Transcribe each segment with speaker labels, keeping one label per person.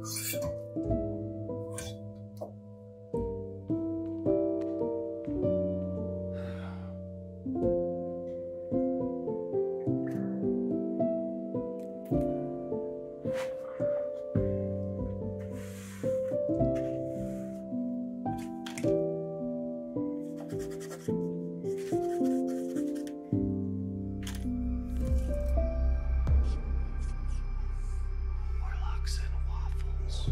Speaker 1: Warlocks and waffles.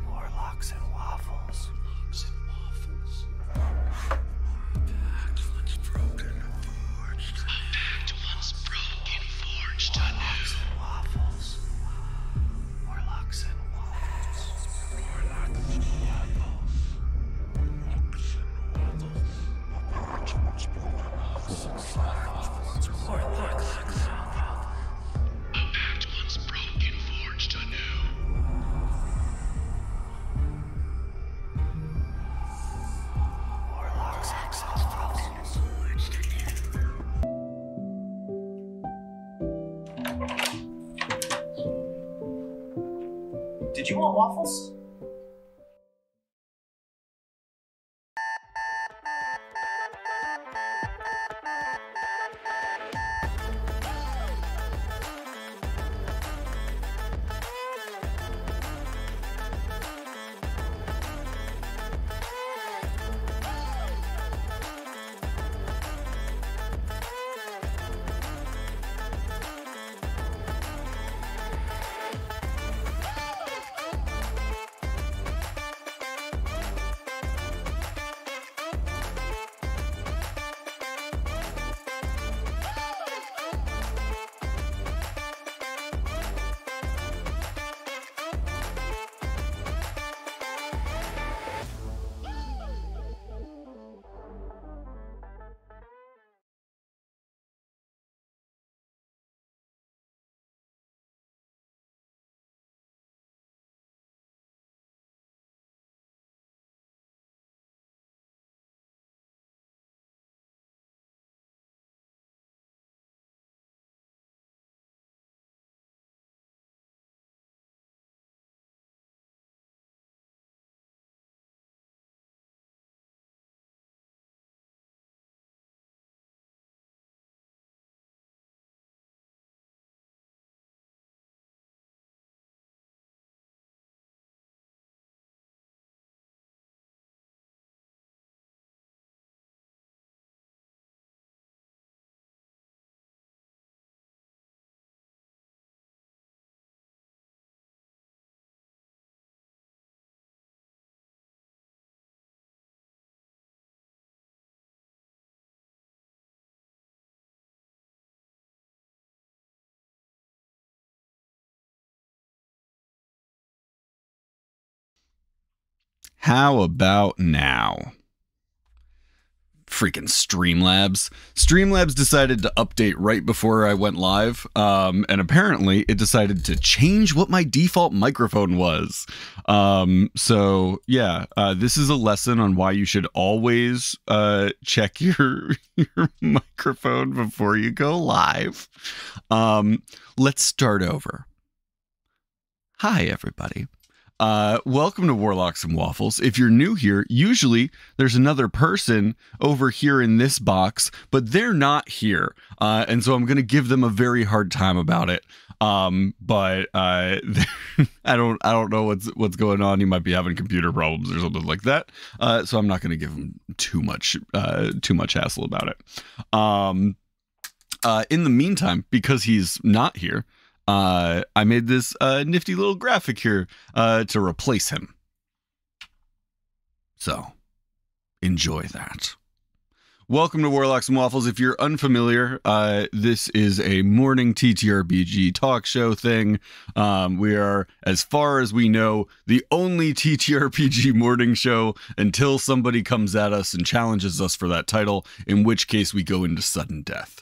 Speaker 1: Warlocks and waffles. Pact once broken, forged. Pact once broken, forged anew. Waffles. Warlocks and waffles. Warlocks and waffles. Pact once broken, forged anew. Warlocks and waffles.
Speaker 2: Did you want waffles?
Speaker 3: How about now? Freaking Streamlabs. Streamlabs decided to update right before I went live, and apparently it decided to change what my default microphone was. So yeah, this is a lesson on why you should always check your microphone before you go live. Let's start over. Hi, everybody. Welcome to Warlocks and Waffles. If you're new here, usually there's another person over here in this box, but they're not here. And so I'm going to give them a very hard time about it. But I don't know what's going on. He might be having computer problems or something like that. So I'm not going to give him too much hassle about it. In the meantime, because he's not here, I made this nifty little graphic here to replace him. So, enjoy that. Welcome to Warlocks and Waffles. If you're unfamiliar, this is a morning TTRPG talk show thing. We are, as far as we know, the only TTRPG morning show until somebody comes at us and challenges us for that title, in which case we go into sudden death.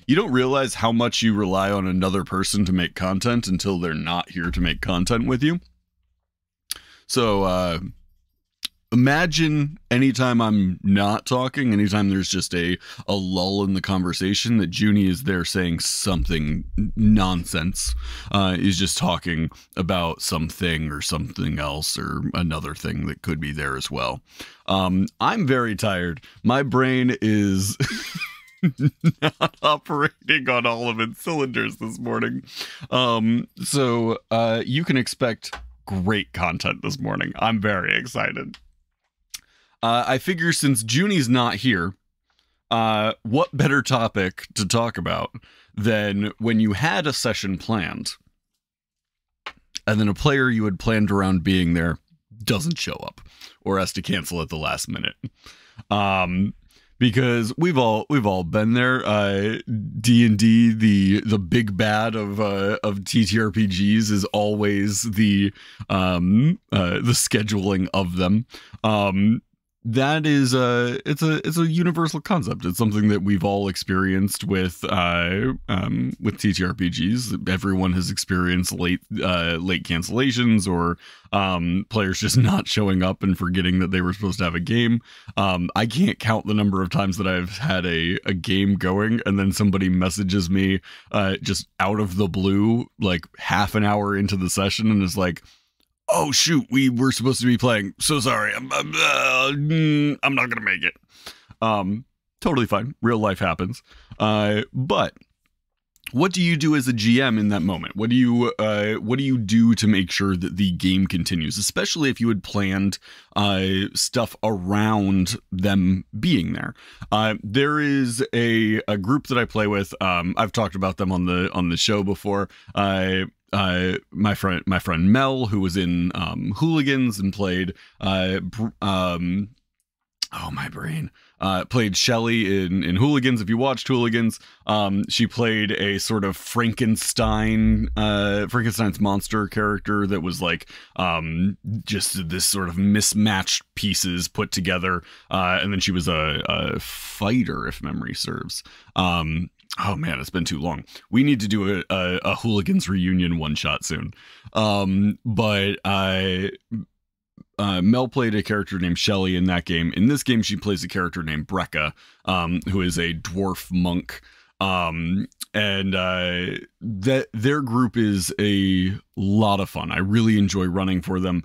Speaker 3: You don't realize how much you rely on another person to make content until they're not here to make content with you. So, imagine anytime I'm not talking, anytime there's just a lull in the conversation, that Juni is there saying something nonsense. He's just talking about something or something else or another thing that could be there as well. I'm very tired. My brain is not operating on all of its cylinders this morning. So you can expect great content this morning. I'm very excited. I figure since Juni's not here, what better topic to talk about than when you had a session planned and then a player you had planned around being there doesn't show up or has to cancel at the last minute. Because we've all been there. D&D, the big bad of TTRPGs is always the scheduling of them. That is it's a universal concept. It's something that we've all experienced with TTRPGs. Everyone has experienced late cancellations or players just not showing up and forgetting that they were supposed to have a game. I can't count the number of times that I've had a game going and then somebody messages me just out of the blue, like half an hour into the session, and is like, "Oh shoot, we were supposed to be playing. So sorry, I'm not gonna make it." Totally fine. Real life happens. But what do you do as a GM in that moment? What do you do to make sure that the game continues, especially if you had planned stuff around them being there? There is a group that I play with. I've talked about them on the show before. My friend Mel, who was in Hooligans and played played Shelly in Hooligans. If you watched Hooligans, she played a sort of Frankenstein's monster character that was like just this sort of mismatched pieces put together, and then she was a fighter, if memory serves. Oh man, it's been too long. We need to do a Hooligans reunion one shot soon. Mel played a character named Shelly in that game. In this game, she plays a character named Brecca, who is a dwarf monk. Their group is a lot of fun. I really enjoy running for them.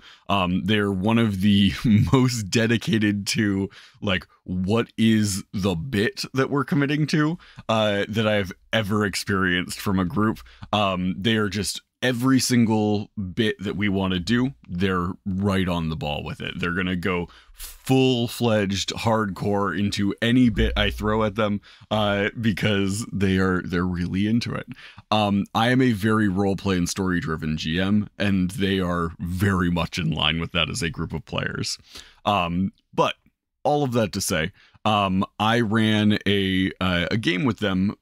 Speaker 3: They're one of the most dedicated to like what is the bit that we're committing to that I've ever experienced from a group. They are just every single bit that we want to do, they're right on the ball with it. They're gonna go full-fledged hardcore into any bit I throw at them because they're really into it. I am a very role-play and story-driven GM, and they are very much in line with that as a group of players. But all of that to say, I ran a game with them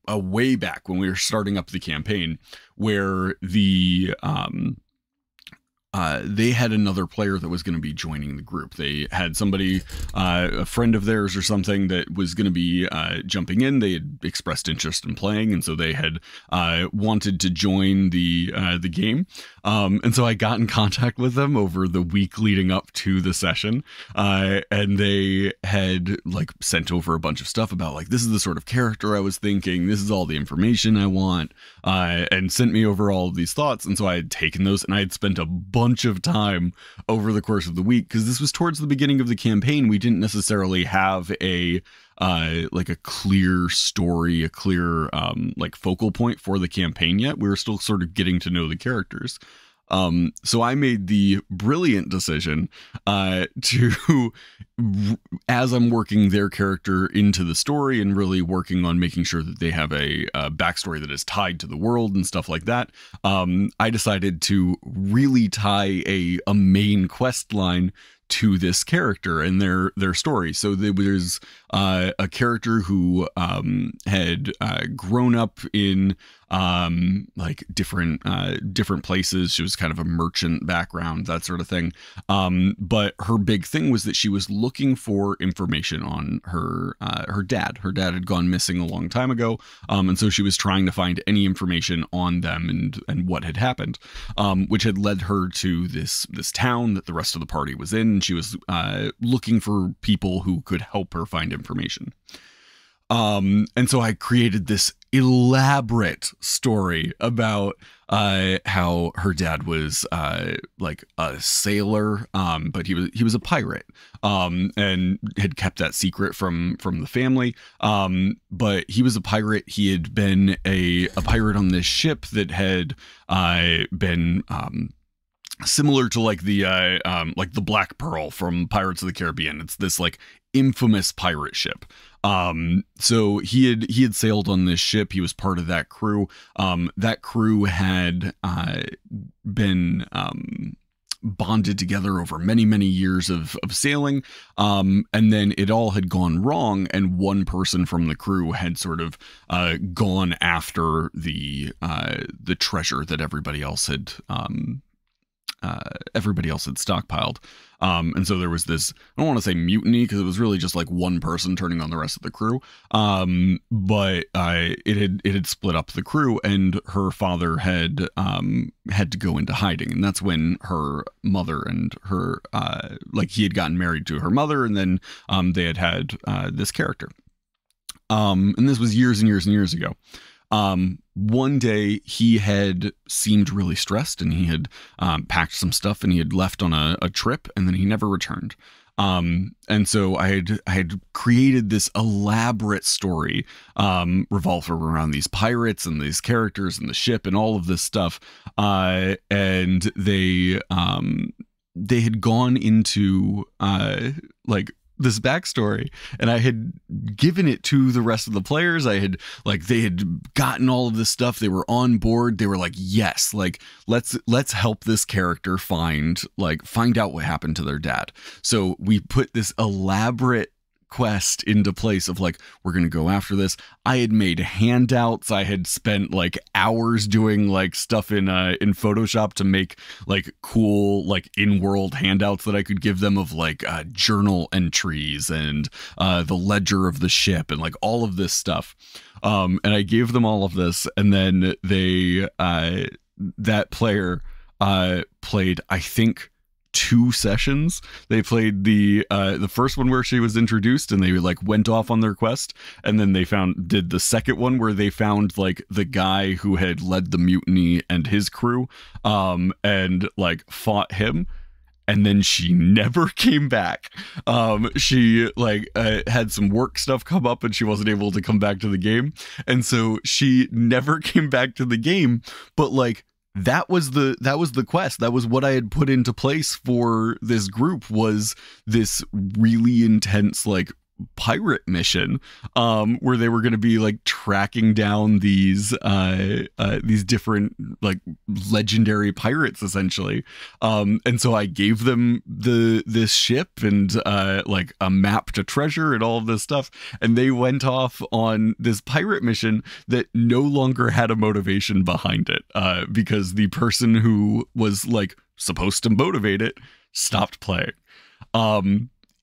Speaker 3: a way back when we were starting up the campaign, where they had another player that was going to be joining the group. They had somebody, a friend of theirs or something, that was going to be jumping in. They had expressed interest in playing, and so they had wanted to join the game. And so I got in contact with them over the week leading up to the session, and they had like sent over a bunch of stuff about like, this is the sort of character I was thinking, this is all the information I want, and sent me over all of these thoughts. And so I had taken those and I had spent a bunch of time over the course of the week, because this was towards the beginning of the campaign. We didn't necessarily have a clear story, a clear like focal point for the campaign yet. We were still sort of getting to know the characters. So I made the brilliant decision to, as I'm working their character into the story and really working on making sure that they have a backstory that is tied to the world and stuff like that, I decided to really tie a main quest line to this character and their story. So there was a character who had grown up in like different places. She was kind of a merchant background, that sort of thing. But her big thing was that she was looking for information on her dad. Her dad had gone missing a long time ago, and so she was trying to find any information on them and what had happened, which had led her to this town that the rest of the party was in. and she was looking for people who could help her find information. And so I created this elaborate story about how her dad was like a sailor, but he was a pirate, and had kept that secret from the family. But he was a pirate. He had been a pirate on this ship that had been similar to like the Black Pearl from Pirates of the Caribbean. It's this like infamous pirate ship. So he had sailed on this ship. He was part of that crew. That crew had been bonded together over many, many years of sailing. And then it all had gone wrong, and one person from the crew had sort of gone after the treasure that everybody else had stockpiled. And so there was this, I don't want to say mutiny, because it was really just like one person turning on the rest of the crew. But it had split up the crew, and her father had to go into hiding. And that's when her mother and her, like he had gotten married to her mother, and then they had this character. And this was years and years and years ago. One day he had seemed really stressed, and he had packed some stuff, and he had left on a trip, and then he never returned. And so I had created this elaborate story revolved around these pirates and these characters and the ship and all of this stuff. And they had gone into like this backstory, and I had given it to the rest of the players. They had gotten all of this stuff. They were on board. They were like, yes, like let's help this character find out what happened to their dad. So we put this elaborate quest into place of like, we're gonna go after this. I had made handouts. I had spent like hours doing like stuff in Photoshop to make like cool like in-world handouts that I could give them of like journal entries and the ledger of the ship and like all of this stuff. And I gave them all of this, and then they that player played, I think, 2 sessions. They played the first one where she was introduced, and they like went off on their quest, and then they did the second one where they found like the guy who had led the mutiny and his crew, and like fought him. And then she never came back. She like had some work stuff come up, and she wasn't able to come back to the game, and so she never came back to the game. But like, that was the quest. That was what I had put into place for this group, was this really intense like pirate mission, where they were going to be like tracking down these different like legendary pirates essentially. And so I gave them this ship and like a map to treasure and all of this stuff, and they went off on this pirate mission that no longer had a motivation behind it, because the person who was like supposed to motivate it stopped playing.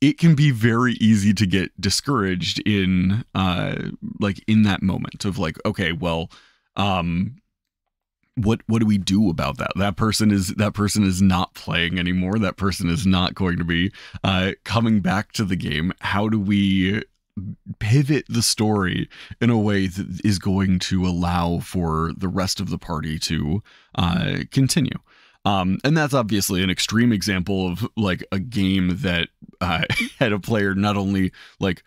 Speaker 3: It can be very easy to get discouraged in like in that moment of like, okay, well, what do we do about that? That person is not playing anymore. That person is not going to be coming back to the game. How do we pivot the story in a way that is going to allow for the rest of the party to continue? And that's obviously an extreme example of like a game that had a player not only like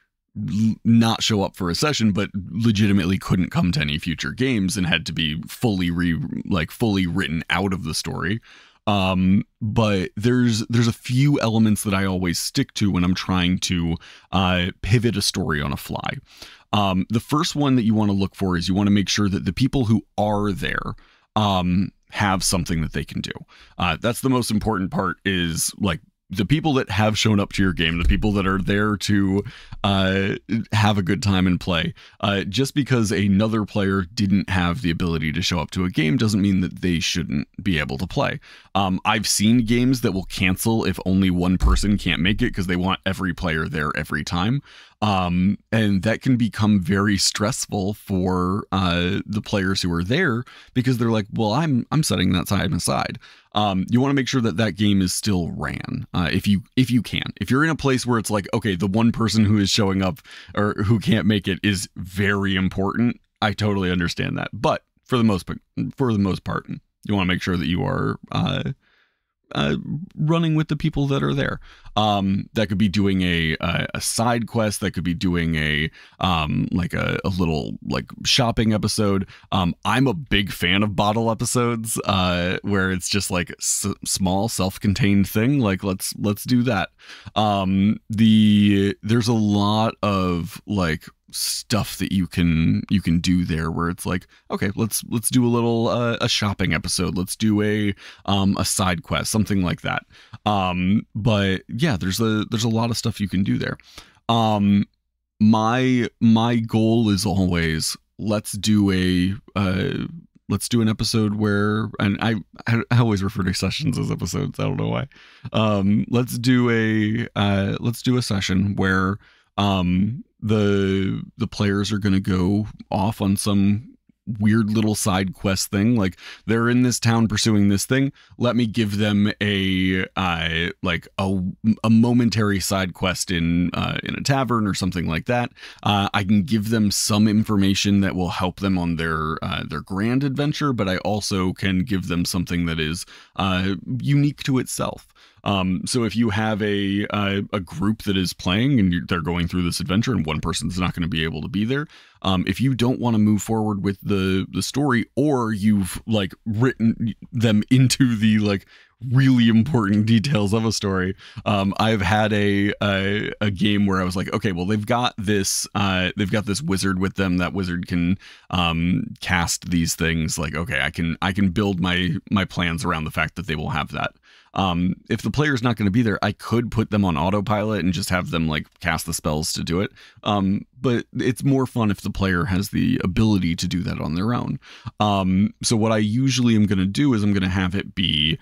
Speaker 3: not show up for a session, but legitimately couldn't come to any future games and had to be fully written out of the story. But there's a few elements that I always stick to when I'm trying to pivot a story on a fly. The first one that you want to look for is you want to make sure that the people who are there have something that they can do. That's the most important part, is like the people that have shown up to your game, the people that are there to have a good time and play. Just because another player didn't have the ability to show up to a game doesn't mean that they shouldn't be able to play. I've seen games that will cancel if only one person can't make it because they want every player there every time. And that can become very stressful for the players who are there, because they're like, well, I'm setting that time aside. You want to make sure that that game is still ran, if you can. If you're in a place where it's like, okay, the one person who is showing up or who can't make it is very important, I totally understand that. But for the most part, you want to make sure that you are running with the people that are there. That could be doing a side quest. That could be doing a little like shopping episode. I'm a big fan of bottle episodes, where it's just like small self-contained thing. Like let's do that. There's a lot of like stuff that you can do there, where it's like, okay, let's do a little a shopping episode, let's do a side quest, something like that. But yeah, there's a lot of stuff you can do there. My goal is always, let's do an episode where, and I always refer to sessions as episodes, I don't know why. Let's do a session where the players are going to go off on some weird little side quest thing. Like, they're in this town pursuing this thing. Let me give them a momentary side quest in a tavern or something like that. I can give them some information that will help them on their grand adventure, but I also can give them something that is unique to itself. So if you have a group that is playing and they're going through this adventure and one person's not going to be able to be there, if you don't want to move forward with the story, or you've like written them into the like really important details of a story, I've had a game where I was like, okay, well, they've got this wizard with them. That wizard can cast these things. Like, okay, I can build my plans around the fact that they will have that. If the player's not going to be there, I could put them on autopilot and just have them like cast the spells to do it. But it's more fun if the player has the ability to do that on their own. So what I usually am going to do is I'm going to have it be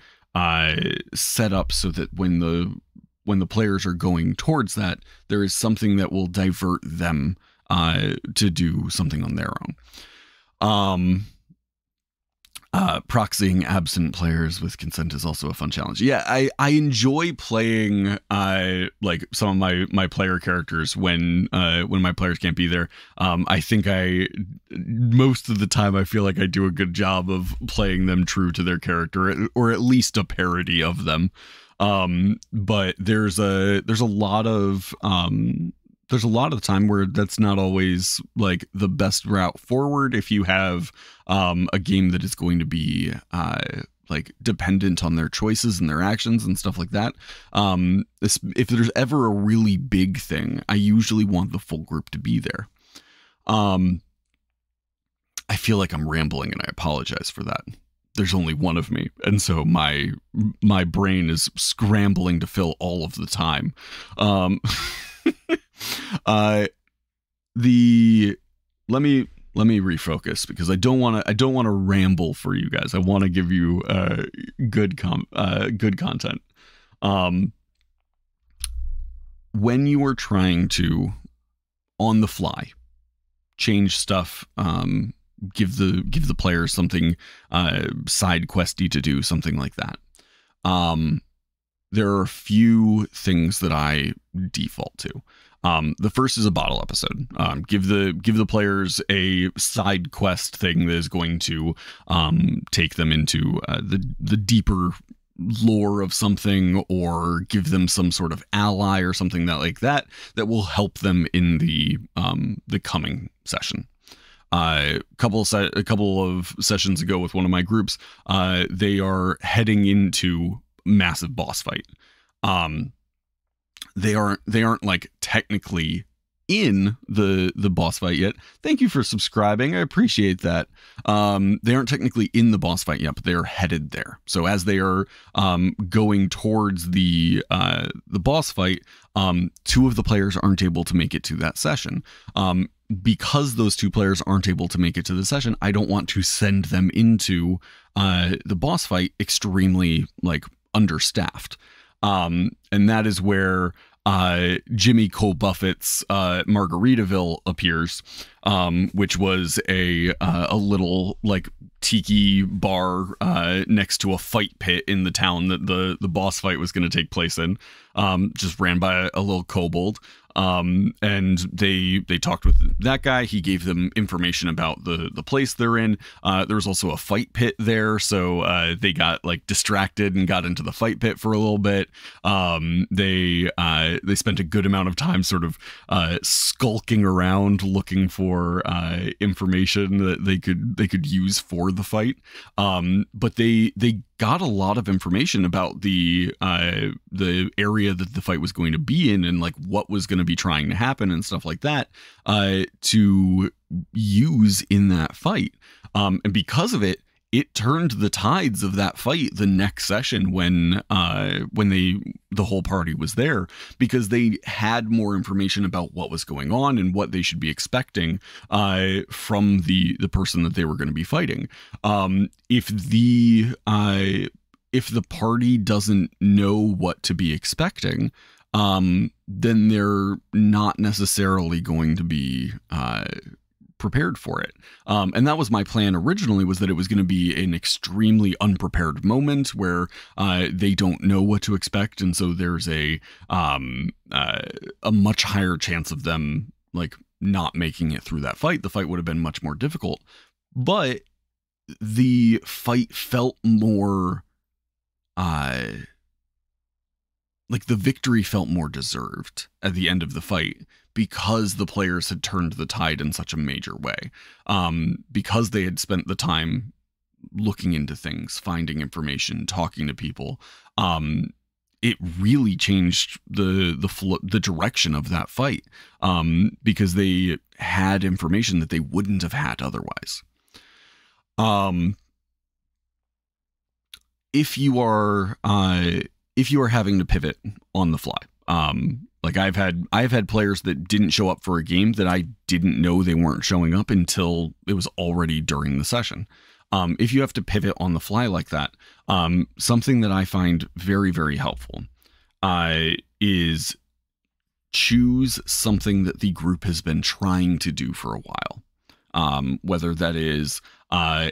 Speaker 3: set up so that when the players are going towards that, there is something that will divert them to do something on their own. Proxying absent players with consent is also a fun challenge. Yeah, I enjoy playing like some of my player characters when my players can't be there. I think most of the time I feel like I do a good job of playing them true to their character, or at least a parody of them. But there's a lot of the time where that's not always like the best route forward. If you have a game that is going to be like dependent on their choices and their actions and stuff like that. If there's ever a really big thing, I usually want the full group to be there. I feel like I'm rambling, and I apologize for that. There's only one of me, and so my brain is scrambling to fill all of the time. Let me refocus, because I don't want to ramble for you guys. I want to give you good content. When you are trying to, on the fly, change stuff, give the players something side questy to do, something like that. There are a few things that I default to. The first is a bottle episode. Give the players a side quest thing that is going to take them into the deeper lore of something, or give them some sort of ally or something that will help them in the coming session. A couple of sessions ago with one of my groups, they are heading into massive boss fight. They aren't like technically in the boss fight yet. Thank you for subscribing. I appreciate that. They aren't technically in the boss fight yet, but they are headed there. So as they are going towards the boss fight, two of the players aren't able to make it to that session. Because those two players aren't able to make it to the session, I don't want to send them into the boss fight extremely like understaffed. And that is where Jimmy Cole Buffett's Margaritaville appears, which was a little like tiki bar next to a fight pit in the town that the boss fight was going to take place in, just ran by a little kobold. And they talked with that guy. He gave them information about the place they're in. There was also a fight pit there, so they got like distracted and got into the fight pit for a little bit. They spent a good amount of time sort of skulking around looking for information that they could use for the fight. But they got a lot of information about the area that the fight was going to be in, and like what was going to be trying to happen and stuff like that, to use in that fight. And because of it, it turned the tides of that fight the next session when the whole party was there, because they had more information about what was going on and what they should be expecting from the person that they were going to be fighting. If the party doesn't know what to be expecting, then they're not necessarily going to be prepared for it. And that was my plan originally, was that it was going to be an extremely unprepared moment where they don't know what to expect, and so there's a much higher chance of them like not making it through that fight. The fight would have been much more difficult, but the fight felt more like the victory felt more deserved at the end of the fight, because the players had turned the tide in such a major way, because they had spent the time looking into things, finding information, talking to people. It really changed the direction of that fight, because they had information that they wouldn't have had otherwise. If you are having to pivot on the fly, like I've had players that didn't show up for a game that I didn't know they weren't showing up until it was already during the session. If you have to pivot on the fly like that, something that I find very, very helpful is choose something that the group has been trying to do for a while. Whether that is a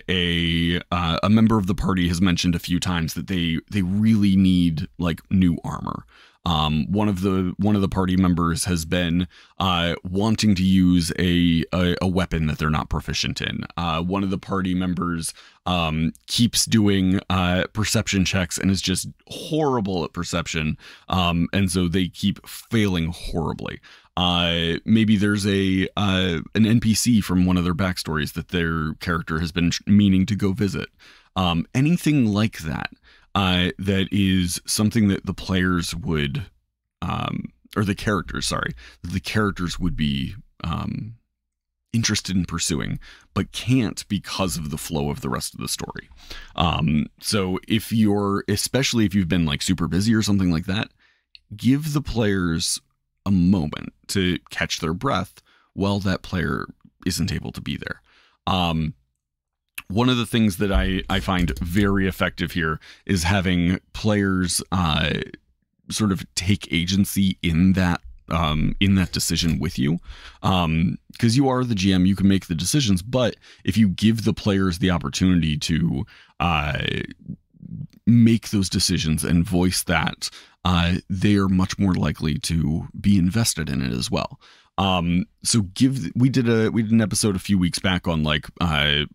Speaker 3: member of the party has mentioned a few times that they really need like new armor. One of the party members has been wanting to use a weapon that they're not proficient in. One of the party members keeps doing perception checks and is just horrible at perception, and so they keep failing horribly. Maybe there's an NPC from one of their backstories that their character has been meaning to go visit. Anything like that. That is something that the players would, or the characters would be interested in pursuing, but can't because of the flow of the rest of the story. So especially if you've been like super busy or something like that, give the players a moment to catch their breath while that player isn't able to be there. One of the things that I find very effective here is having players sort of take agency in that decision with you, because you are the GM, you can make the decisions, but if you give the players the opportunity to make those decisions and voice that, they are much more likely to be invested in it as well. So we did an episode a few weeks back on like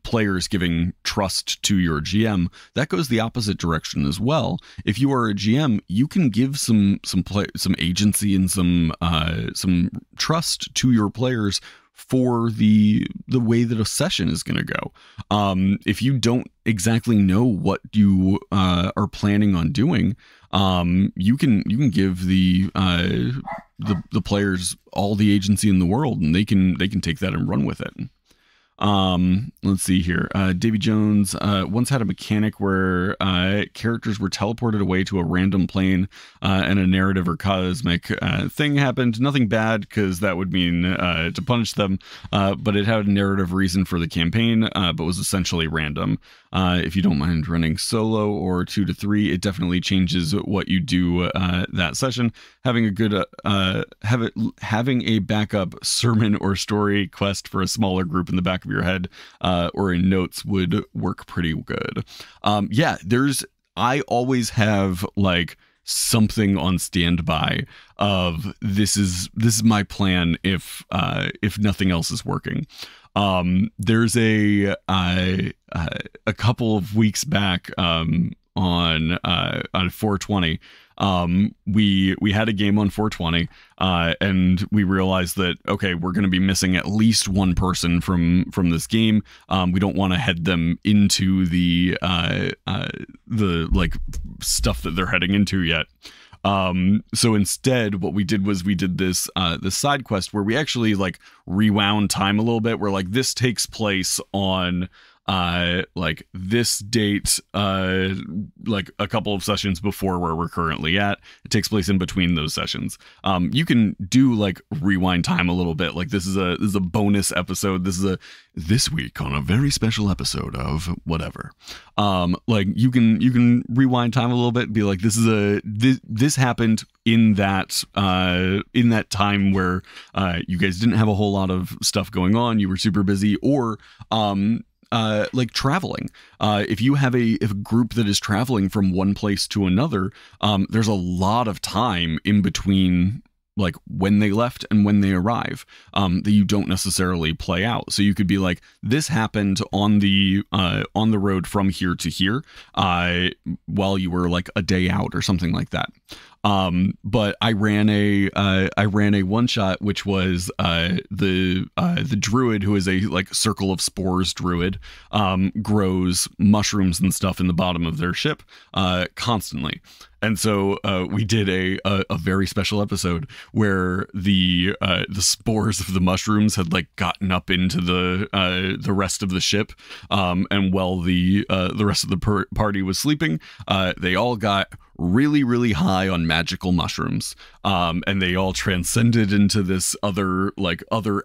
Speaker 3: players giving trust to your GM. That goes the opposite direction as well. If you are a GM, you can give some agency and some trust to your players for the way that a session is going to go. If you don't exactly know what you are planning on doing, you can give the players all the agency in the world, and they can take that and run with it. Let's see here. Davy Jones once had a mechanic where characters were teleported away to a random plane, and a narrative or cosmic thing happened. Nothing bad, because that would mean to punish them, but it had a narrative reason for the campaign, but was essentially random. If you don't mind running solo or 2 to 3, it definitely changes what you do that session. having a good having a backup sermon or story quest for a smaller group in the back of your head or in notes would work pretty good. Yeah, I always have like something on standby of this is my plan if nothing else is working. There's a couple of weeks back on 420. We had a game on 420, and we realized that, okay, we're going to be missing at least one person from this game. We don't want to head them into the like stuff that they're heading into yet. So instead what we did was we did this side quest where we actually like rewound time a little bit, where like this takes place on like this date, like a couple of sessions before where we're currently at. It takes place in between those sessions. You can do like rewind time a little bit. Like this is a bonus episode. This week on a very special episode of whatever. Like you can rewind time a little bit and be like, this happened in that time where you guys didn't have a whole lot of stuff going on. You were super busy, or like traveling. If you have a group that is traveling from one place to another, there's a lot of time in between, like when they left and when they arrive, that you don't necessarily play out. So you could be like, this happened on the road from here to here, while you were like a day out or something like that. But I ran a one shot, which was the druid, who is a like circle of spores druid, grows mushrooms and stuff in the bottom of their ship constantly. And so we did a very special episode where the spores of the mushrooms had like gotten up into the rest of the ship, and while the rest of the party was sleeping, they all got really, really high on magical mushrooms, and they all transcended into this other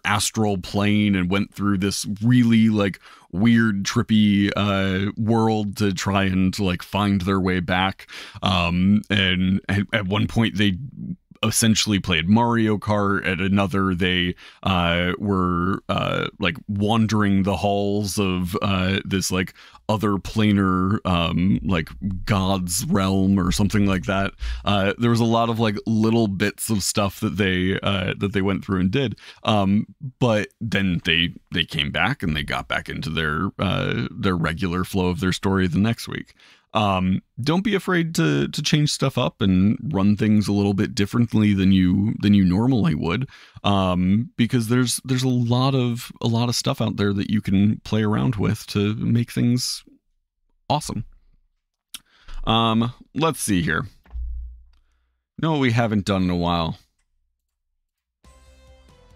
Speaker 3: astral plane and went through this really like weird trippy world to try and like find their way back, and at one point they essentially played Mario Kart. At another, they were like wandering the halls of this like other planar like God's realm or something like that. There was a lot of like little bits of stuff that they went through and did, but then they came back and they got back into their regular flow of their story the next week. Don't be afraid to change stuff up and run things a little bit differently than you normally would, because there's a lot of stuff out there that you can play around with to make things awesome. Let's see here. No, we haven't done in a while.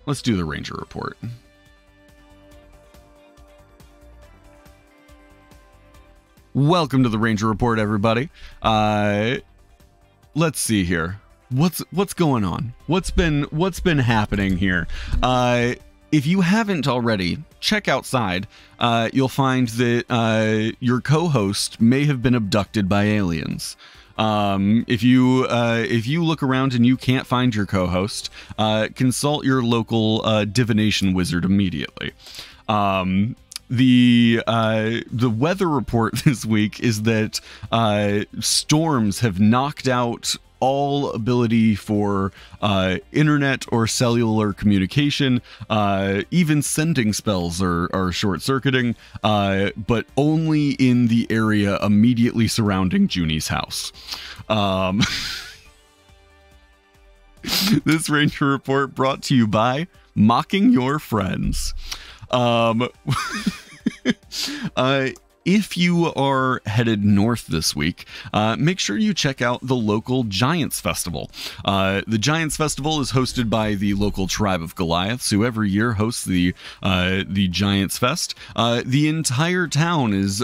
Speaker 3: Let's do the Ranger report. Welcome to the Ranger Report, everybody. Let's see here. What's going on? What's been happening here? If you haven't already, check outside. You'll find that your co-host may have been abducted by aliens. If you look around and you can't find your co-host, consult your local divination wizard immediately. The weather report this week is that storms have knocked out all ability for internet or cellular communication. Even sending spells are short-circuiting, but only in the area immediately surrounding Juni's house. This Ranger report brought to you by Mocking Your Friends. If you are headed north this week, make sure you check out the local Giants Festival. The Giants Festival is hosted by the local tribe of Goliaths, who every year hosts the Giants Fest. The entire town is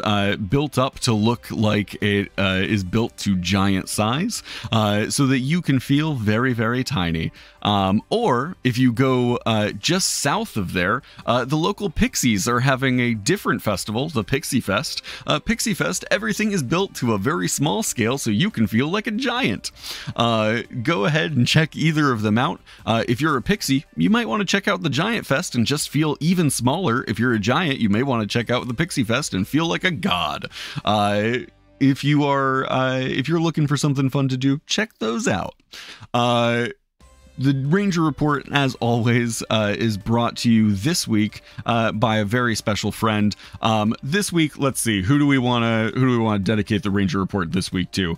Speaker 3: built up to look like it is built to giant size, so that you can feel very, very tiny. Or if you go just south of there, the local Pixies are having a different festival, the Pixie Fest, Fest. Pixie Fest, everything is built to a very small scale so you can feel like a giant. Go ahead and check either of them out. If you're a pixie, you might want to check out the Giant Fest and just feel even smaller. If you're a giant, you may want to check out the Pixie Fest and feel like a god. If you're looking for something fun to do, check those out. The Ranger Report, as always, is brought to you this week by a very special friend. This week, let's see, who do we want to dedicate the Ranger Report this week to?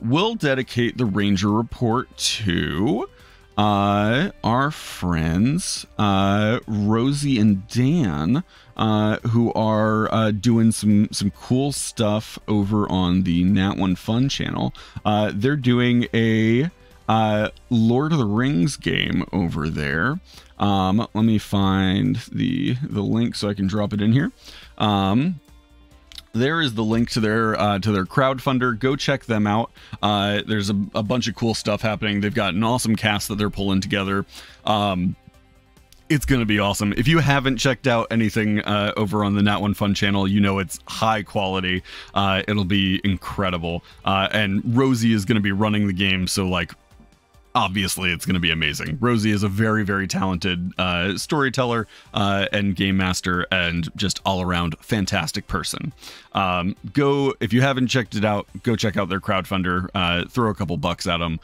Speaker 3: We'll dedicate the Ranger Report to our friends Rosie and Dan, who are doing some cool stuff over on the Nat One Fun channel. They're doing a Lord of the Rings game over there. Let me find the link so I can drop it in here. There is the link to their crowdfunder. Go check them out. There's a bunch of cool stuff happening. They've got an awesome cast that they're pulling together. It's going to be awesome. If you haven't checked out anything over on the Nat One Fun channel, you know it's high quality. It'll be incredible. And Rosie is going to be running the game, so like, obviously it's going to be amazing. Rosie is a very, very talented storyteller and game master and just all around fantastic person. If you haven't checked it out, go check out their crowdfunder, throw a couple bucks at them,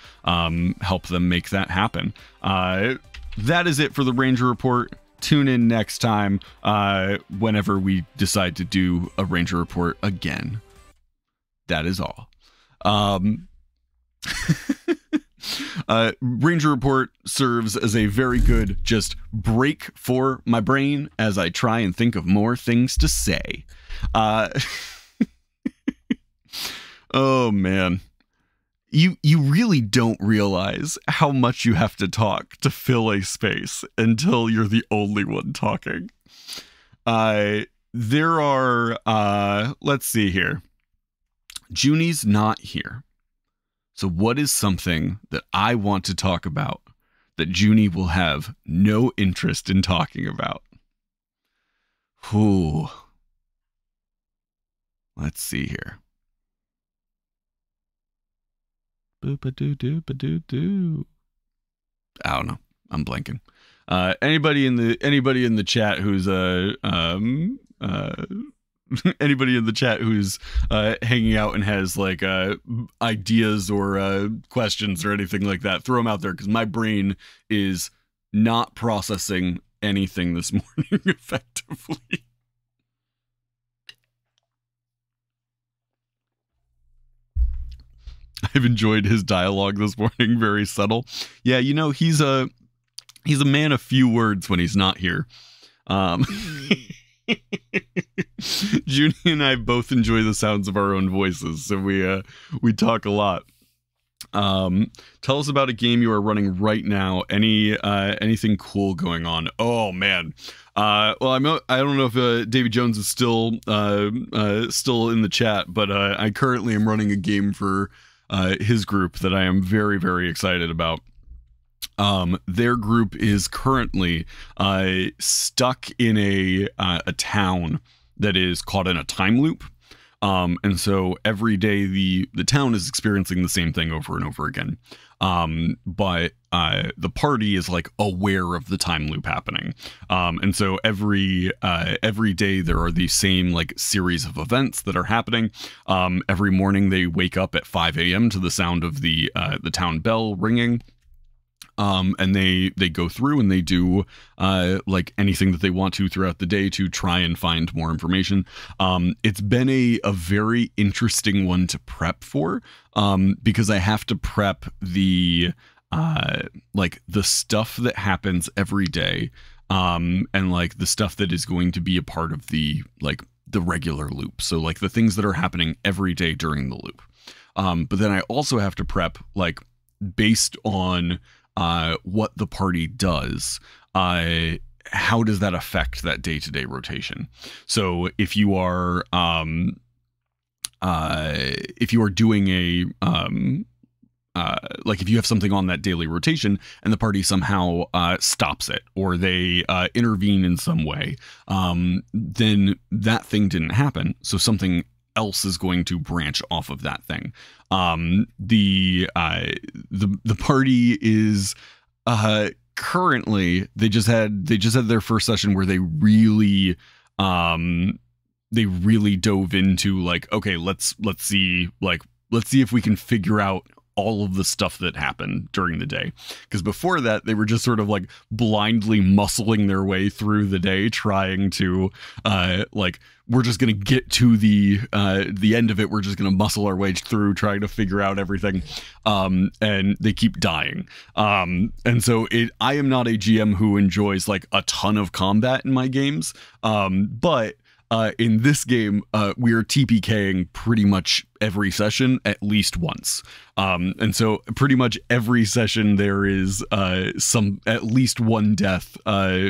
Speaker 3: help them make that happen. That is it for the Ranger Report. Tune in next time whenever we decide to do a Ranger Report again. That is all. Ranger Report serves as a very good just break for my brain as I try and think of more things to say. Oh man, you really don't realize how much you have to talk to fill a space until you're the only one talking. There are let's see here. Juni's not here. So what is something that I want to talk about that Juni will have no interest in talking about? Ooh. Let's see here. Boop-a-doo-doo-ba-doo-doo. I don't know. I'm blanking. Anybody in the chat who's anybody in the chat who's hanging out and has like ideas or questions or anything like that, throw them out there, because my brain is not processing anything this morning effectively. I've enjoyed his dialogue this morning. Very subtle. Yeah, you know, he's a man of few words when he's not here. Juni and I both enjoy the sounds of our own voices, so we talk a lot. Tell us about a game you are running right now. Anything cool going on? Oh man. Well, I don't know if Davy Jones is still in the chat, but I currently am running a game for his group that I am very, very excited about. Their group is currently stuck in a town that is caught in a time loop. And so every day the town is experiencing the same thing over and over again. But the party is like aware of the time loop happening. And so every day there are these same like series of events that are happening. Every morning they wake up at 5 a.m. to the sound of the town bell ringing. And they go through and they do like anything that they want to throughout the day to try and find more information. It's been a very interesting one to prep for, because I have to prep the like the stuff that happens every day, and like the stuff that is going to be a part of the regular loop. So like the things that are happening every day during the loop. But then I also have to prep like based on what the party does, how does that affect that day-to-day rotation? So if you are doing like if you have something on that daily rotation and the party somehow stops it, or they intervene in some way, then that thing didn't happen. So something else is going to branch off of that thing. The party is currently they just had their first session where they really dove into like, okay, let's see if we can figure out all of the stuff that happened during the day. Because before that, they were just sort of like blindly muscling their way through the day, trying to like, we're just going to get to the end of it. We're just going to muscle our way through, trying to figure out everything. And they keep dying. And so I am not a GM who enjoys like a ton of combat in my games. But in this game, we are TPKing pretty much every session at least once. And so pretty much every session there is at least one death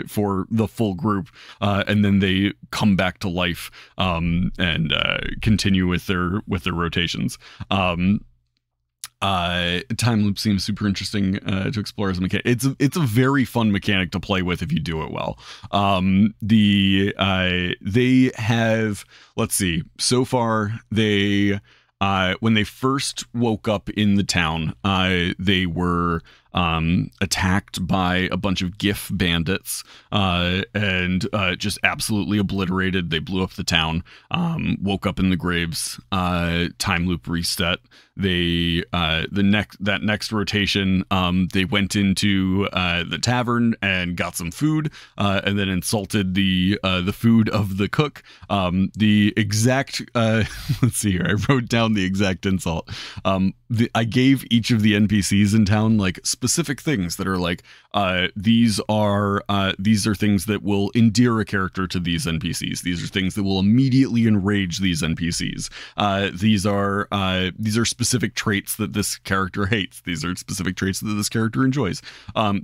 Speaker 3: for the full group, and then they come back to life and continue with their rotations. Time loop seems super interesting to explore as a mechanic. It's a very fun mechanic to play with if you do it well. They have, let's see, so far they when they first woke up in the town, they were attacked by a bunch of GIF bandits and just absolutely obliterated. They blew up the town, woke up in the graves, time loop reset. They that next rotation, they went into the tavern and got some food, and then insulted the food of the cook. The exact let's see here, I wrote down the exact insult. I gave each of the NPCs in town like specific things that are like, these are things that will endear a character to these NPCs. These are things that will immediately enrage these NPCs. These are specific traits that this character hates. These are specific traits that this character enjoys,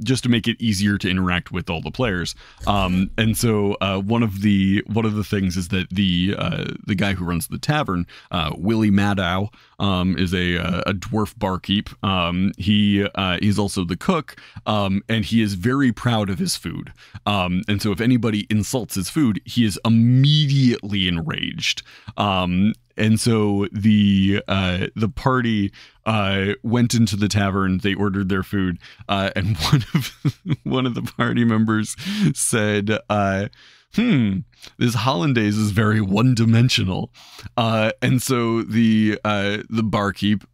Speaker 3: just to make it easier to interact with all the players. And so one of the things is that the guy who runs the tavern, Willie Maddow, is a dwarf barkeep. He's also the cook, and he is very proud of his food. And so if anybody insults his food, he is immediately enraged. And so the party went into the tavern. They ordered their food, and one of the party members said, this hollandaise is very one-dimensional. And so the barkeep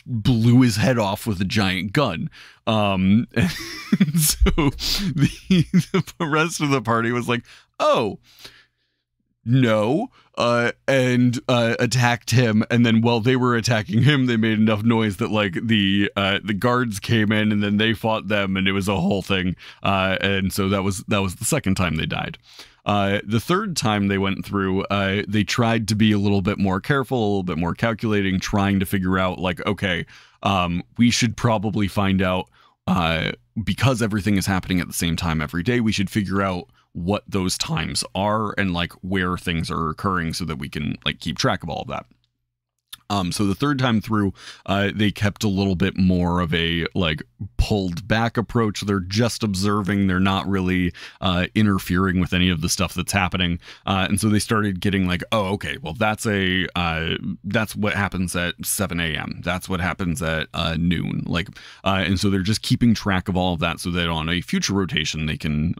Speaker 3: blew his head off with a giant gun. And so the rest of the party was like, oh, no, and attacked him. And then while they were attacking him, they made enough noise that like the guards came in, and then they fought them, and it was a whole thing. And so that was the second time they died. The third time they went through, they tried to be a little bit more careful, a little bit more calculating, trying to figure out like, okay, we should probably find out, because everything is happening at the same time every day, we should figure out what those times are and like where things are occurring so that we can like keep track of all of that. So the third time through, they kept a little bit more of a like pulled back approach. They're just observing. They're not really interfering with any of the stuff that's happening. And so they started getting like, oh, okay, well, that's what happens at 7 a.m. That's what happens at noon. Like, and so they're just keeping track of all of that so that on a future rotation, they can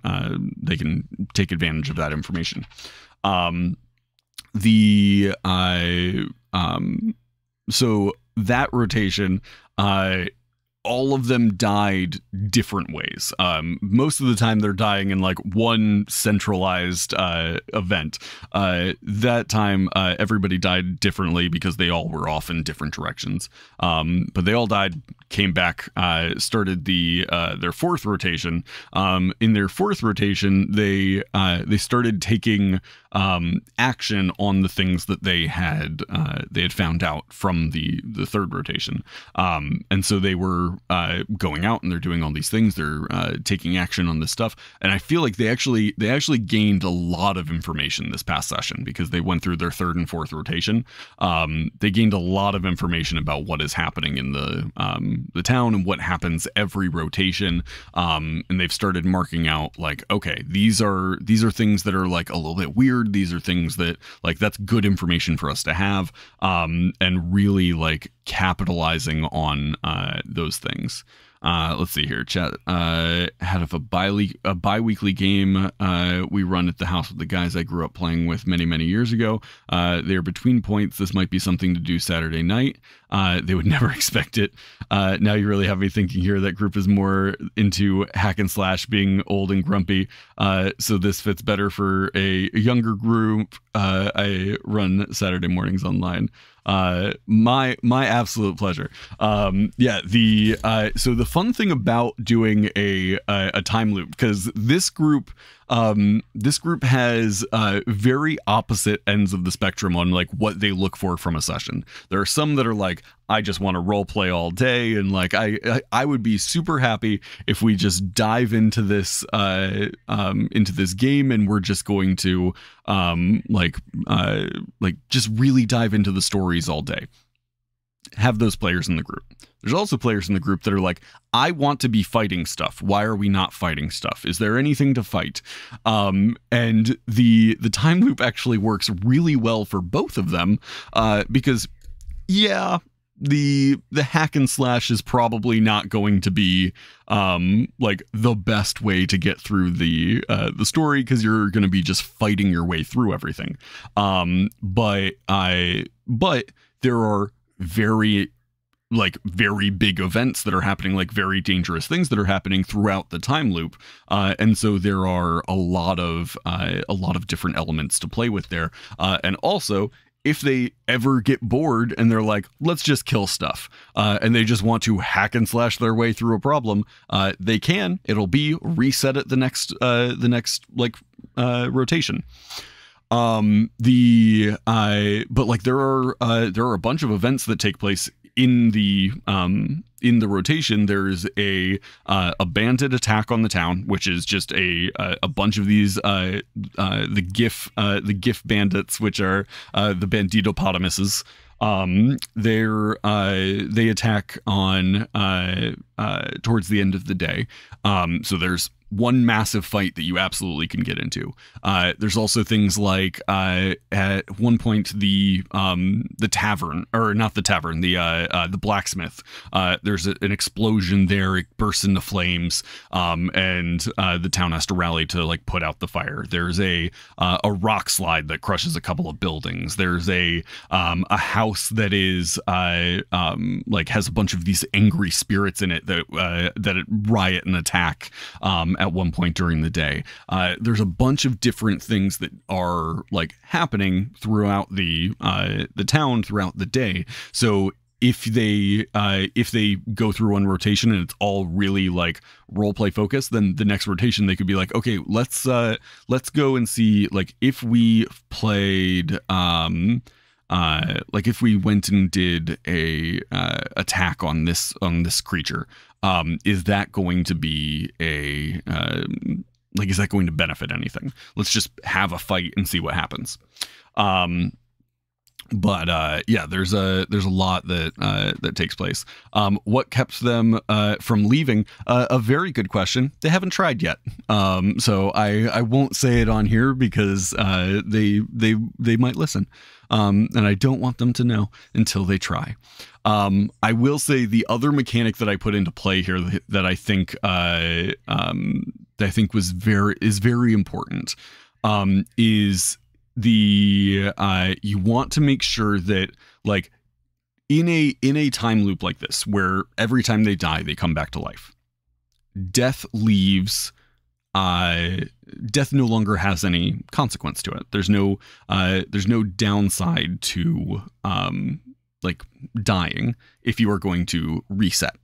Speaker 3: take advantage of that information. So that rotation, all of them died different ways. Most of the time they're dying in like one centralized event. That time everybody died differently because they all were off in different directions. But they all died, came back, started their fourth rotation. In their fourth rotation, they started taking action on the things that they had found out from the third rotation. And so they were going out and they're doing all these things. They're taking action on this stuff, and I feel like they actually gained a lot of information this past session because they went through their third and fourth rotation. They gained a lot of information about what is happening in the town and what happens every rotation. And they've started marking out like, okay, these are things that are like a little bit weird. These are things that like that's good information for us to have, and really like capitalizing on those things. Let's see here. Chat had of a bi-weekly game we run at the house with the guys I grew up playing with many years ago. They're between points. This might be something to do Saturday night. They would never expect it. Now you really have me thinking here. That group is more into hack and slash, being old and grumpy. So this fits better for a younger group. I run Saturday mornings online. My absolute pleasure. Yeah, so the fun thing about doing a time loop, because this group has very opposite ends of the spectrum on like what they look for from a session. There are some that are like, I just want to role play all day, and like I would be super happy if we just dive into this game and we're just going to like just really dive into the stories all day. Have those players in the group. There's also players in the group that are like, I want to be fighting stuff. Why are we not fighting stuff? Is there anything to fight? And the time loop actually works really well for both of them, because yeah, the hack and slash is probably not going to be like the best way to get through the story, because you're going to be just fighting your way through everything. But there are very big events that are happening, like very dangerous things that are happening throughout the time loop, and so there are a lot of different elements to play with there, and also if they ever get bored and they're like, let's just kill stuff, and they just want to hack and slash their way through a problem, they can. It'll be reset at the next rotation. But like there are a bunch of events that take place in the rotation. There's a bandit attack on the town, which is just a bunch of these the GIF bandits, which are the banditopotamuses. They attack on towards the end of the day. So there's one massive fight that you absolutely can get into. There's also things like at one point the tavern, or not the tavern, the blacksmith. There's an explosion there. It bursts into flames, and the town has to rally to like put out the fire. There's a rock slide that crushes a couple of buildings. There's a house that is like has a bunch of these angry spirits in it that riot and attack at one point during the day. There's a bunch of different things that are like happening throughout the town throughout the day. So if they go through one rotation and it's all really like role play focused, then the next rotation they could be like, okay, let's go and see, like, if we played like if we went and did a attack on this creature, is that going to be is that going to benefit anything? Let's just have a fight and see what happens. But yeah, there's a lot that takes place. What kept them from leaving? A very good question. They haven't tried yet. So I won't say it on here because they might listen. And I don't want them to know until they try. I will say the other mechanic that I put into play here that I think is very important is you want to make sure that, like, in a time loop like this, where every time they die they come back to life, death no longer has any consequence to it. There's no downside to like dying if you are going to reset.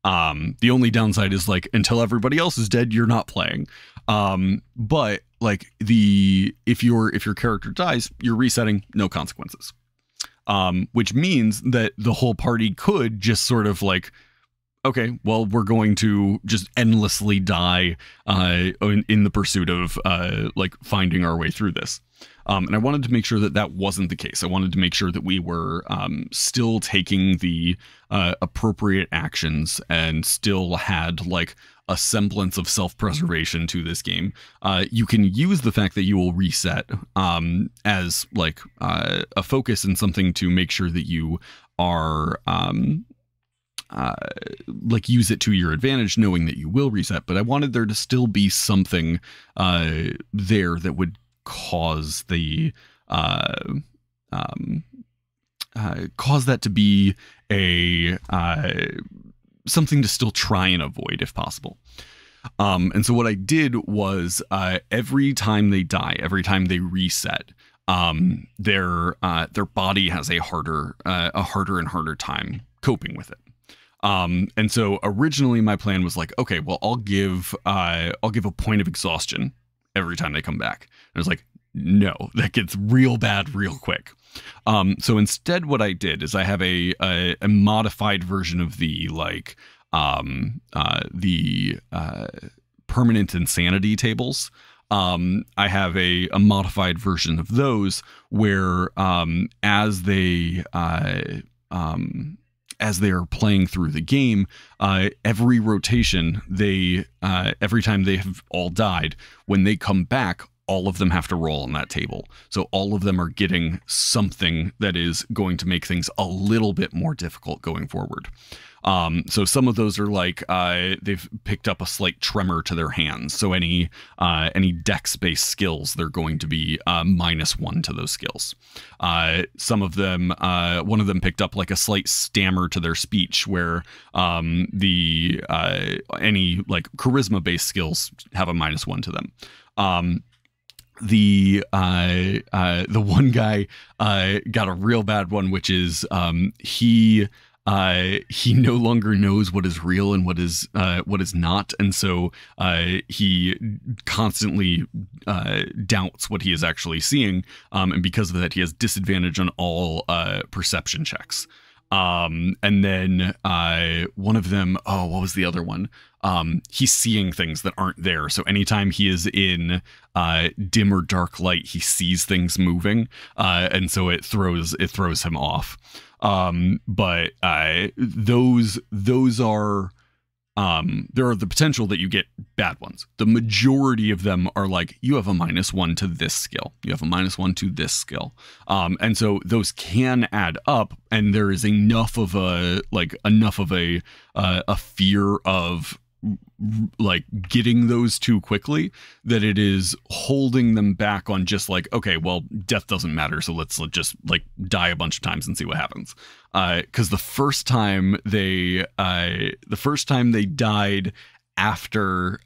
Speaker 3: The only downside is, like, until everybody else is dead, you're not playing. But like if your character dies, you're resetting, no consequences. Which means that the whole party could just sort of like okay, well, we're going to just endlessly die in the pursuit of like finding our way through this. And I wanted to make sure that that wasn't the case. I wanted to make sure that we were still taking the appropriate actions and still had like a semblance of self-preservation to this game. You can use the fact that you will reset as like a focus and something to make sure that you are like use it to your advantage, knowing that you will reset. But I wanted there to still be something there that would cause the cause that to be a something to still try and avoid if possible. And so what I did was every time they die, every time they reset, their body has a harder and harder time coping with it. And so originally my plan was like, okay, well, I'll give a point of exhaustion every time they come back. And I was like, no, that gets real bad real quick. So instead what I did is I have a modified version of the like permanent insanity tables. I have a modified version of those where as they are playing through the game, every rotation, every time they have all died, when they come back, all of them have to roll on that table. So all of them are getting something that is going to make things a little bit more difficult going forward. So some of those are like they've picked up a slight tremor to their hands. So any dex-based skills, they're going to be -1 to those skills. Some of them, one of them picked up like a slight stammer to their speech, where any like charisma-based skills have a -1 to them. The one guy got a real bad one, which is he no longer knows what is real and what is not, and so he constantly doubts what he is actually seeing, and because of that, he has disadvantage on all perception checks. And then one of them, what was the other one? He's seeing things that aren't there. So anytime he is in dim or dark light, he sees things moving, and so it throws him off. But those are there are the potential that you get bad ones. The majority of them are like, you have a -1 to this skill. You have a -1 to this skill. And so those can add up, and there is enough of a fear of like getting those too quickly that it is holding them back on just like, okay, well, death doesn't matter, so let's just like die a bunch of times and see what happens. Because the first time they died after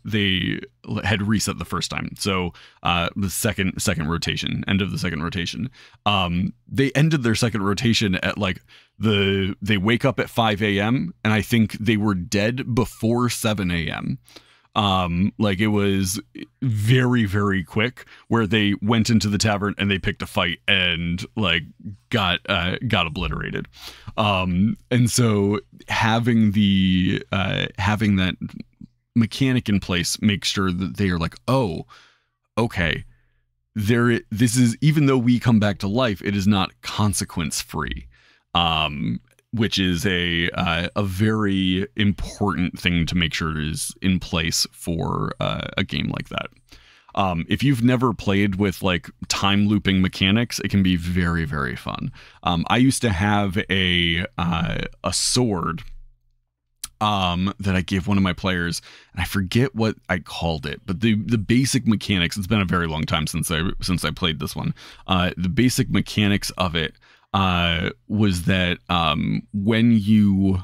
Speaker 3: they had reset the first time, so the second rotation, end of the second rotation, they ended their second rotation at like they wake up at 5 a.m. and I think they were dead before 7 a.m. Like it was very, very quick, where they went into the tavern and they picked a fight and like got obliterated. And so having that mechanic in place makes sure that they are like, oh, okay, this is, even though we come back to life, it is not consequence free. Which is a very important thing to make sure is in place for a game like that. If you've never played with like time looping mechanics, it can be very, very fun. I used to have a sword that I gave one of my players, and I forget what I called it, but the basic mechanics, it's been a very long time since I played this one. The basic mechanics of it was that when you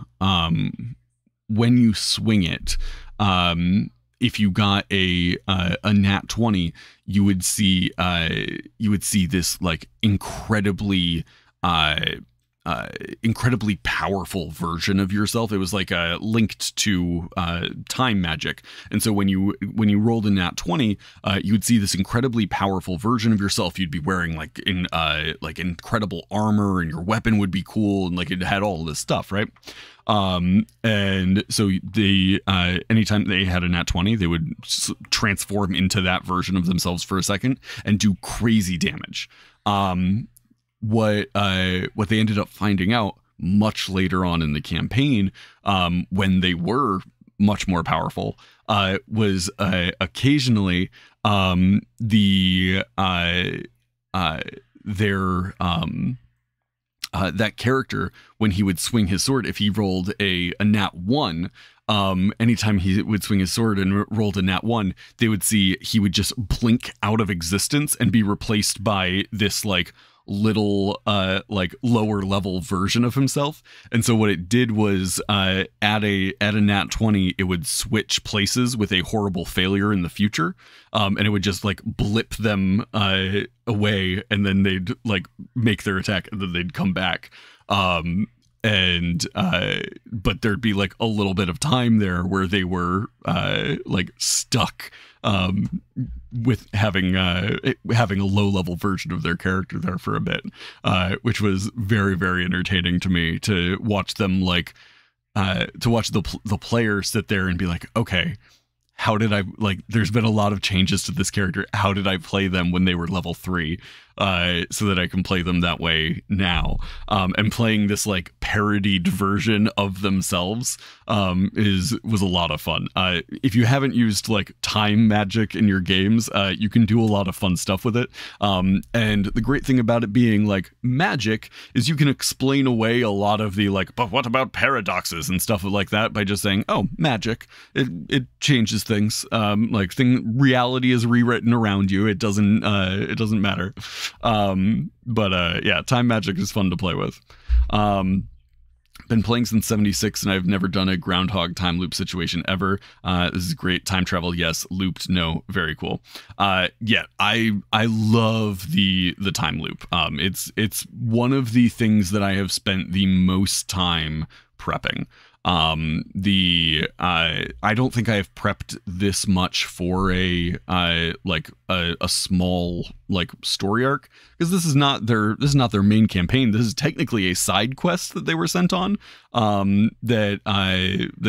Speaker 3: swing it, if you got a nat 20, you would see this like incredibly incredibly powerful version of yourself. It was like linked to time magic, and so when you rolled a nat 20, you would see this incredibly powerful version of yourself. You'd be wearing like incredible armor, and your weapon would be cool, and like it had all this stuff, right? And so they anytime they had a nat 20, they would transform into that version of themselves for a second and do crazy damage. What they ended up finding out much later on in the campaign, when they were much more powerful, was occasionally that character, when he would swing his sword, if he rolled a nat 1, anytime he would swing his sword and rolled a nat 1, they would see he would just blink out of existence and be replaced by this like little like lower level version of himself. And so what it did was at a nat 20, it would switch places with a horrible failure in the future, and it would just like blip them away, and then they'd like make their attack, and then they'd come back. But there'd be like a little bit of time there where they were like stuck with having a low level version of their character there for a bit, which was very, very entertaining to me to watch them like to watch the player sit there and be like, okay, how did I, like, there's been a lot of changes to this character. How did I play them when they were level 3? So that I can play them that way now. And playing this like parodied version of themselves was a lot of fun. If you haven't used like time magic in your games, you can do a lot of fun stuff with it. And the great thing about it being like magic is you can explain away a lot of the like, but what about paradoxes and stuff like that by just saying, oh, magic. It changes things. Reality is rewritten around you. It doesn't matter. Yeah, time magic is fun to play with. Been playing since 76, and I've never done a groundhog time loop situation ever. This is great. Time travel, yes. Looped, no. Very cool. Yeah, I love the time loop. It's one of the things that I have spent the most time prepping. I don't think I have prepped this much for a small like story arc, because this is not their main campaign. This is technically a side quest that they were sent on, that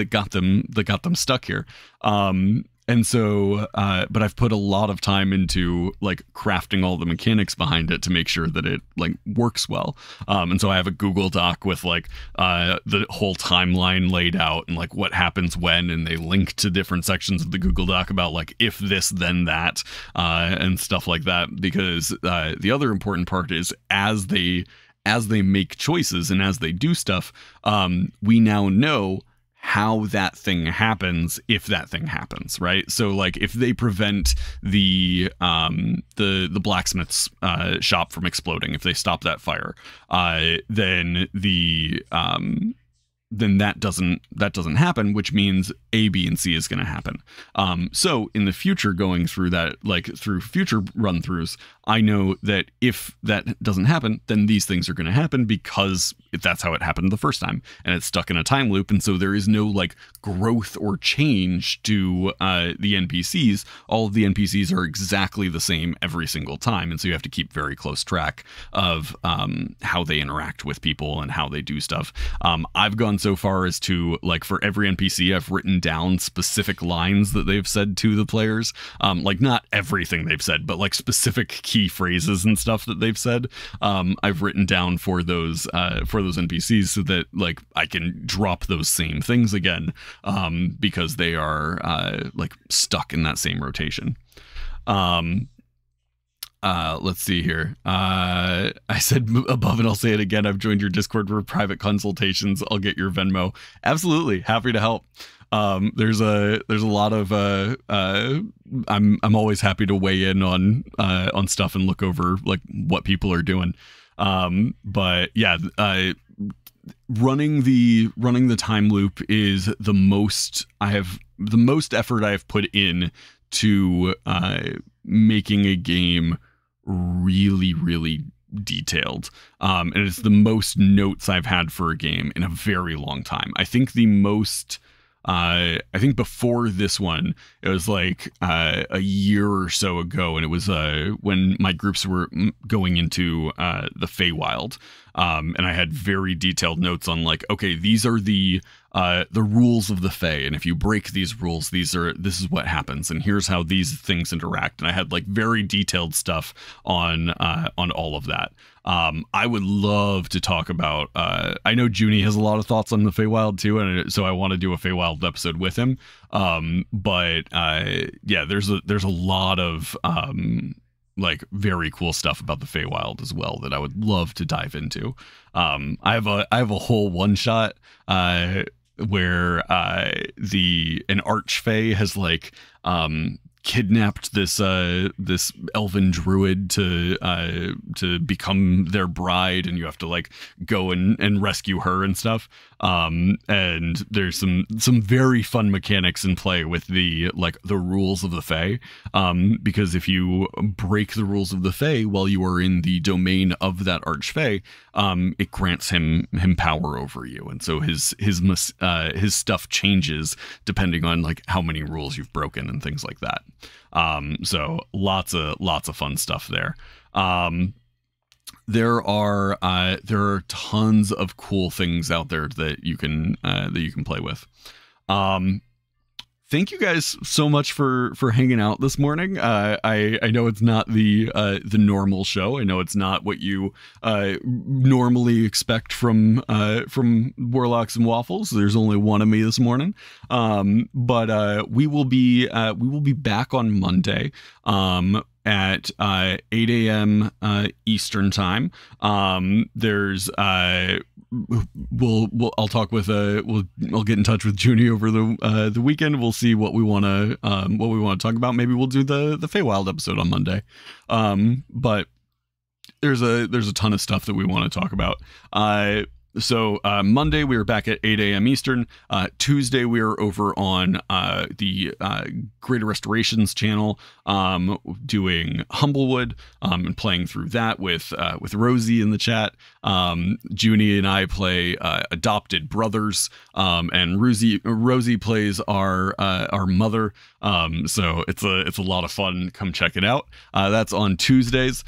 Speaker 3: got them stuck here. And so, but I've put a lot of time into like crafting all the mechanics behind it to make sure that it like works well. And so I have a Google Doc with like the whole timeline laid out and like what happens when, and they link to different sections of the Google Doc about like if this then that, and stuff like that. Because the other important part is as they make choices and as they do stuff, we now know how that thing happens, if that thing happens, right? So like if they prevent the blacksmith's shop from exploding, if they stop that fire, then that doesn't happen, which means A, B, and C is going to happen. So in the future, going through that, like through future run throughs, I know that if that doesn't happen, then these things are going to happen because that's how it happened the first time, and it's stuck in a time loop. And so there is no like growth or change to the NPCs. All of the NPCs are exactly the same every single time. And so you have to keep very close track of how they interact with people and how they do stuff. I've gone so far as to like for every NPC, I've written down specific lines that they've said to the players. Like not everything they've said, but like specific key phrases and stuff that they've said. I've written down for those NPCs so that like I can drop those same things again, because they are like stuck in that same rotation. Let's see here. I said above, and I'll say it again. I've joined your Discord for private consultations. I'll get your Venmo. Absolutely. Happy to help. There's a lot of, I'm always happy to weigh in on stuff and look over like what people are doing. But yeah, running the time loop is the most effort I have put in to, making a game really, really detailed. And it's the most notes I've had for a game in a very long time. I think the most, I think before this one, it was like a year or so ago, and it was when my groups were going into the Feywild, and I had very detailed notes on like, okay, these are the rules of the Fey, and if you break these rules, this is what happens, and here's how these things interact. And I had like very detailed stuff on all of that. I would love to talk about. I know Juni has a lot of thoughts on the Feywild too, and so I want to do a Feywild episode with him. But yeah, there's a lot of like very cool stuff about the Feywild as well that I would love to dive into. I have a whole one shot where an archfey has like kidnapped this elven druid to become their bride, and you have to like go and rescue her and stuff. And there's some very fun mechanics in play with the rules of the Fae, because if you break the rules of the Fae while you are in the domain of that archfey, it grants him power over you, and so his stuff changes depending on like how many rules you've broken and things like that. So lots of fun stuff there. There are tons of cool things out there that you can play with. Thank you guys so much for hanging out this morning. I know it's not the normal show. I know it's not what you normally expect from Warlocks and Waffles. There's only one of me this morning, but we will be back on Monday at 8 a.m. Eastern time. There's I'll talk with I'll get in touch with Juni over the weekend. We'll see what we want to talk about. Maybe we'll do the Feywild episode on Monday. But there's a ton of stuff that we want to talk about. So Monday we were back at 8 a.m. Eastern. Tuesday we were over on the Greater Restorations channel, doing Humblewood, and playing through that with Rosie in the chat. Juni and I play Adopted Brothers, and Rosie plays our mother. So it's a lot of fun. Come check it out. That's on Tuesdays.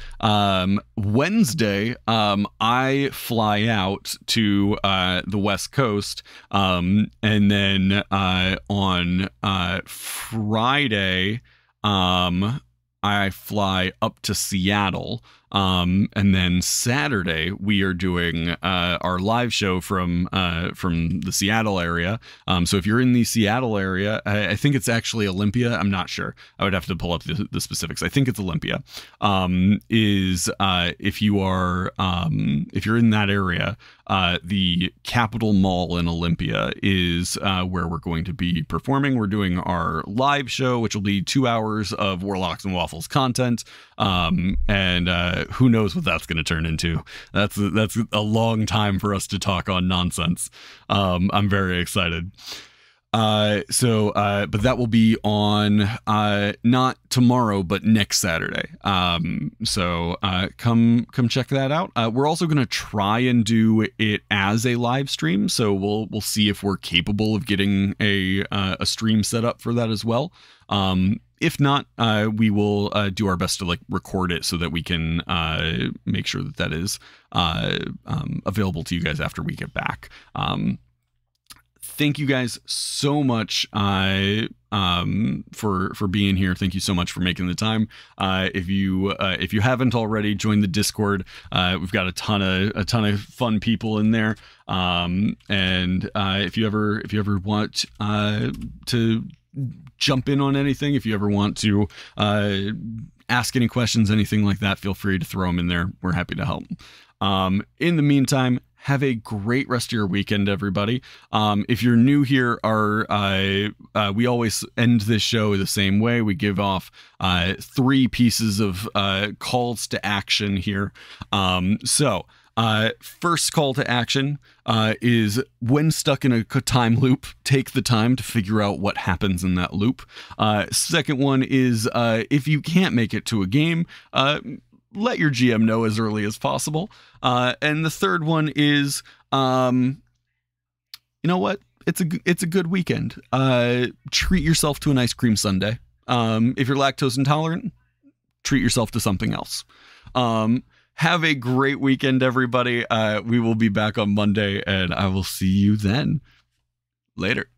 Speaker 3: Wednesday, I fly out to the West Coast, and then on Friday, I fly up to Seattle. And then Saturday we are doing our live show from the Seattle area. So if you're in the Seattle area, I think it's actually Olympia. I'm not sure. I would have to pull up the specifics. I think it's Olympia. If you're in that area, the Capitol Mall in Olympia is where we're going to be performing. We're doing our live show, which will be 2 hours of Warlocks and Waffles content. And who knows what that's going to turn into. That's a long time for us to talk on nonsense. I'm very excited. But that will be on not tomorrow, but next Saturday. So come check that out. We're also going to try and do it as a live stream. So we'll see if we're capable of getting a stream set up for that as well. If not, we will do our best to like record it so that we can make sure that is available to you guys after we get back. Thank you guys so much for being here. Thank you so much for making the time. If you haven't already, join the Discord. We've got a ton of fun people in there. And if you ever want to jump in on anything, if you ever want to ask any questions, anything like that, feel free to throw them in there. We're happy to help. In the meantime, have a great rest of your weekend, everybody. If you're new here, we always end this show the same way. We give off 3 pieces of calls to action here. First call to action is when stuck in a time loop, take the time to figure out what happens in that loop. Second one is if you can't make it to a game, let your GM know as early as possible. And the third one is, you know what? It's a good weekend. Treat yourself to an ice cream sundae. If you're lactose intolerant, treat yourself to something else. Have a great weekend, everybody. We will be back on Monday, and I will see you then. Later.